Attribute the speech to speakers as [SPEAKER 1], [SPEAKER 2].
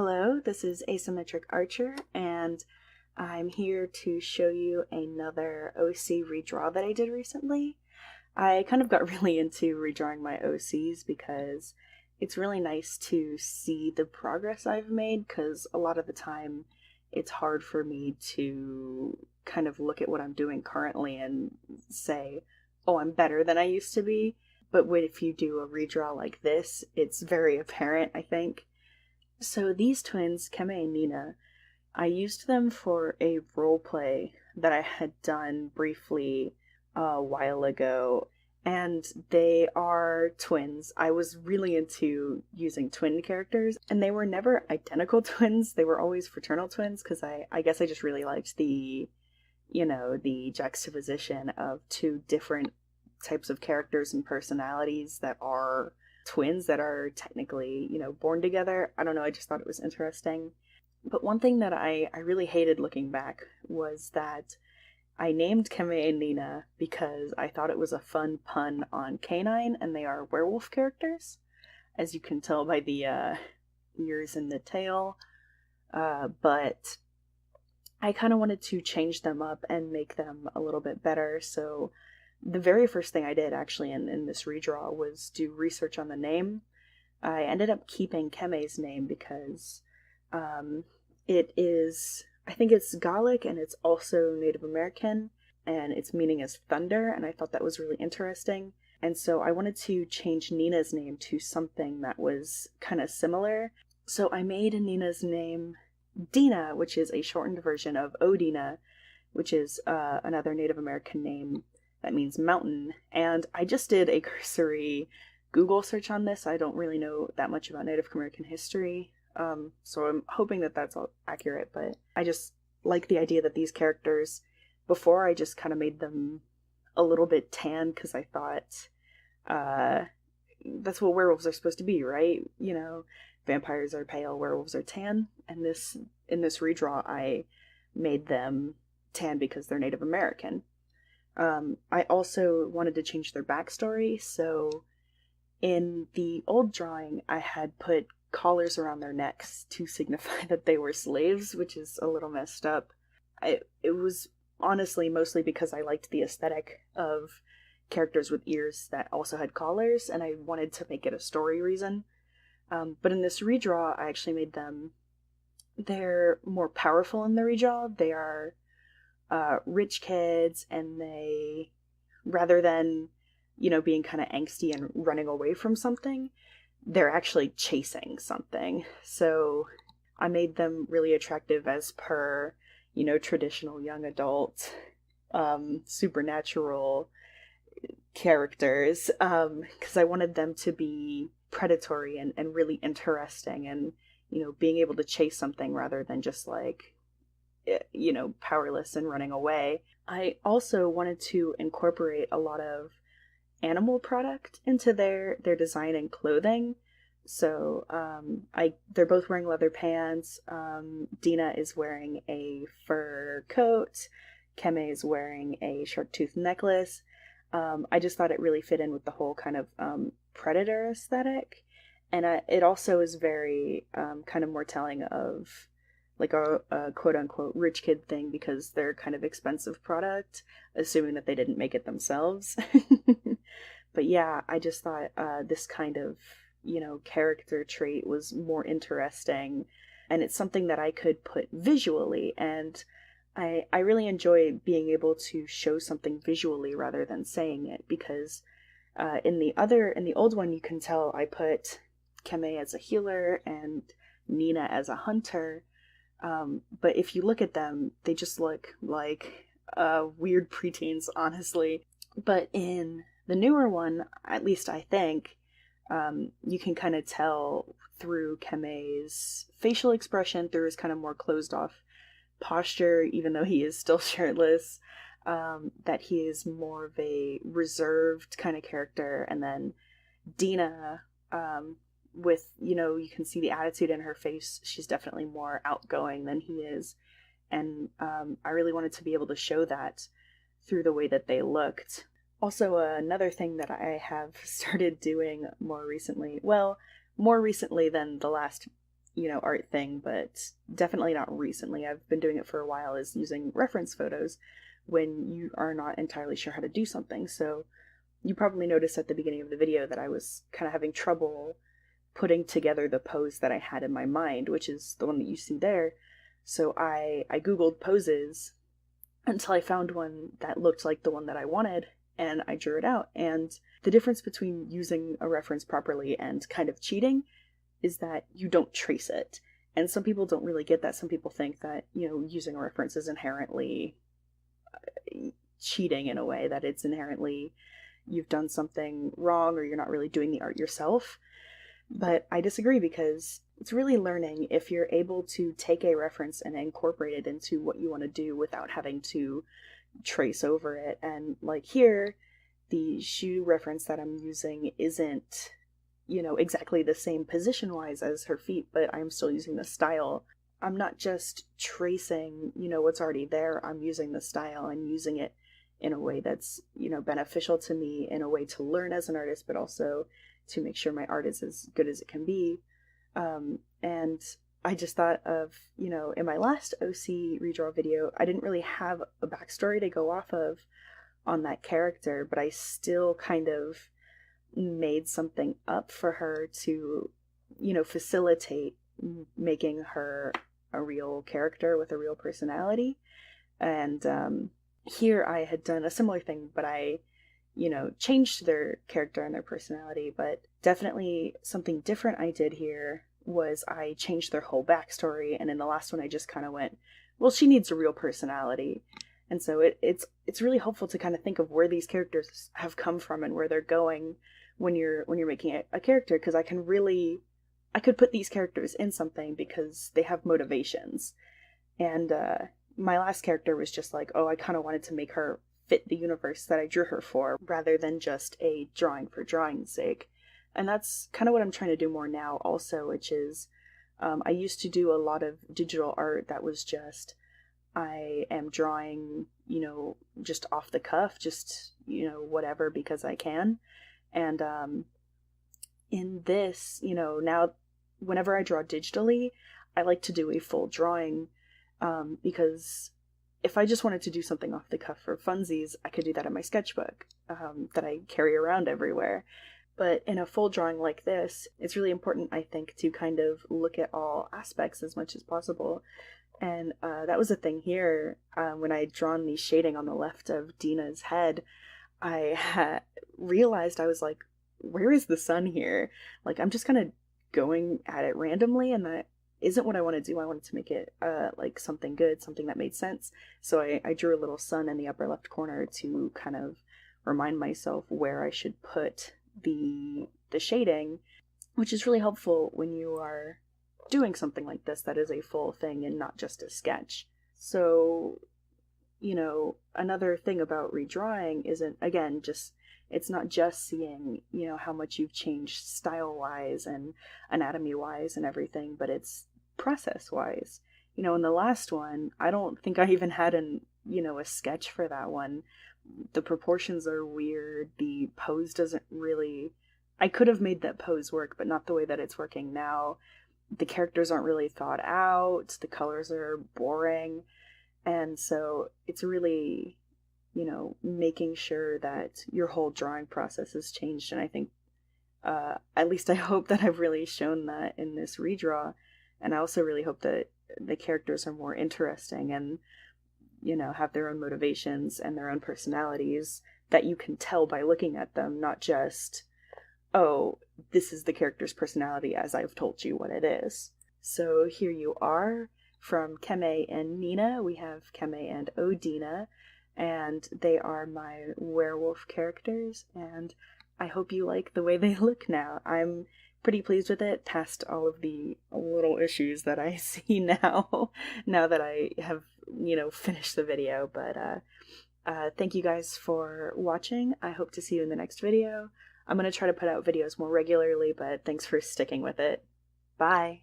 [SPEAKER 1] Hello, this is Asymmetric Archer, and I'm here to show you another OC redraw that I did recently. I kind of got really into redrawing my OCs because it's really nice to see the progress I've made, because a lot of the time it's hard for me to kind of look at what I'm doing currently and say, oh, I'm better than I used to be. But if you do a redraw like this, it's very apparent, I think. So these twins, Keme and Nina, I used them for a roleplay that I had done briefly a while ago, and they are twins. I was really into using twin characters, and they were never identical twins. They were always fraternal twins, because I guess I just really liked the juxtaposition of two different types of characters and personalities that are twins that are technically, born together. I don't know, I just thought it was interesting. But one thing that I really hated looking back was that I named Keme and Nina because I thought it was a fun pun on canine, and they are werewolf characters, as you can tell by the ears and the tail. But I kind of wanted to change them up and make them a little bit better, so the very first thing I did actually in this redraw was do research on the name. I ended up keeping Keme's name because it is, I think it's Gallic, and it's also Native American, and its meaning is thunder, and I thought that was really interesting. And so I wanted to change Nina's name to something that was kind of similar. So I made Nina's name Dina, which is a shortened version of Odina, which is another Native American name that means mountain. And I just did a cursory Google search on this. I don't really know that much about Native American history, so I'm hoping that that's all accurate, but I just like the idea that these characters, before I just kind of made them a little bit tan, because I thought that's what werewolves are supposed to be, right? Vampires are pale, werewolves are tan, and in this redraw I made them tan because they're Native American. I also wanted to change their backstory, so in the old drawing I had put collars around their necks to signify that they were slaves, which is a little messed up. It was honestly mostly because I liked the aesthetic of characters with ears that also had collars, and I wanted to make it a story reason. But in this redraw, I actually made them, they're more powerful in the redraw. They are rich kids, and they, rather than, being kind of angsty and running away from something, they're actually chasing something. So I made them really attractive as per, traditional young adult, supernatural characters, because I wanted them to be predatory and really interesting, and, being able to chase something rather than just like, powerless and running away. I also wanted to incorporate a lot of animal product into their design and clothing. So they're both wearing leather pants. Dina is wearing a fur coat. Keme is wearing a shark tooth necklace. I just thought it really fit in with the whole kind of predator aesthetic, and it also is very kind of more telling of like a quote-unquote rich kid thing, because they're kind of expensive product, assuming that they didn't make it themselves. But yeah, I just thought this kind of, character trait was more interesting, and it's something that I could put visually, and I really enjoy being able to show something visually rather than saying it, because in the old one, you can tell I put Keme as a healer and Nina as a hunter. But if you look at them, they just look like weird preteens, honestly. But in the newer one, at least I think, you can kind of tell through Keme's facial expression, through his kind of more closed off posture, even though he is still shirtless, that he is more of a reserved kind of character. And then Dina, with, you can see the attitude in her face. She's definitely more outgoing than he is. And I really wanted to be able to show that through the way that they looked. Also, another thing that I have started doing more recently, well, more recently than the last, art thing, but definitely not recently. I've been doing it for a while, is using reference photos when you are not entirely sure how to do something. So you probably noticed at the beginning of the video that I was kind of having trouble putting together the pose that I had in my mind, which is the one that you see there. So I Googled poses until I found one that looked like the one that I wanted, and I drew it out. And the difference between using a reference properly and kind of cheating is that you don't trace it. And some people don't really get that. Some people think that, using a reference is inherently cheating in a way, that it's inherently you've done something wrong or you're not really doing the art yourself. But I disagree, because it's really learning if you're able to take a reference and incorporate it into what you want to do without having to trace over it. And like here, the shoe reference that I'm using isn't, exactly the same position-wise as her feet, but I'm still using the style. I'm not just tracing, what's already there. I'm using the style and using it in a way that's, beneficial to me, in a way to learn as an artist, but also to make sure my art is as good as it can be. And I just thought of, in my last OC redraw video, I didn't really have a backstory to go off of on that character, but I still kind of made something up for her to, facilitate making her a real character with a real personality. And here I had done a similar thing, but I changed their character and their personality. But definitely something different I did here was I changed their whole backstory, and in the last one I just kind of went, well, she needs a real personality. And so it's really helpful to kind of think of where these characters have come from and where they're going when you're making a character, because I could put these characters in something because they have motivations. And my last character was just like, oh, I kind of wanted to make her fit the universe that I drew her for, rather than just a drawing for drawing's sake. And that's kind of what I'm trying to do more now also, which is I used to do a lot of digital art that was just, I am drawing, just off the cuff, just, whatever, because I can. And in this, now whenever I draw digitally, I like to do a full drawing, because if I just wanted to do something off the cuff for funsies, I could do that in my sketchbook that I carry around everywhere. But in a full drawing like this, it's really important, I think, to kind of look at all aspects as much as possible. And that was a thing here. When I had drawn the shading on the left of Dina's head, I realized, I was like, where is the sun here? Like, I'm just kind of going at it randomly, and that isn't what I want to do. I wanted to make it like something good, something that made sense. So I drew a little sun in the upper left corner to kind of remind myself where I should put the shading, which is really helpful when you are doing something like this that is a full thing and not just a sketch. So, another thing about redrawing isn't, again, just, it's not just seeing, how much you've changed style-wise and anatomy-wise and everything, but it's process-wise. In the last one, I don't think I even had a sketch for that one. The proportions are weird. The pose doesn't really... I could have made that pose work, but not the way that it's working now. The characters aren't really thought out. The colors are boring. And so it's really, making sure that your whole drawing process has changed. And I think, at least I hope that I've really shown that in this redraw. And I also really hope that the characters are more interesting and, have their own motivations and their own personalities that you can tell by looking at them, not just, oh, this is the character's personality as I've told you what it is. So here you are. From Keme and Nina, we have Keme and Odina, and they are my werewolf characters, and I hope you like the way they look now. I'm pretty pleased with it, past all of the little issues that I see now, now that I have, finished the video. But thank you guys for watching. I hope to see you in the next video. I'm going to try to put out videos more regularly, but thanks for sticking with it. Bye!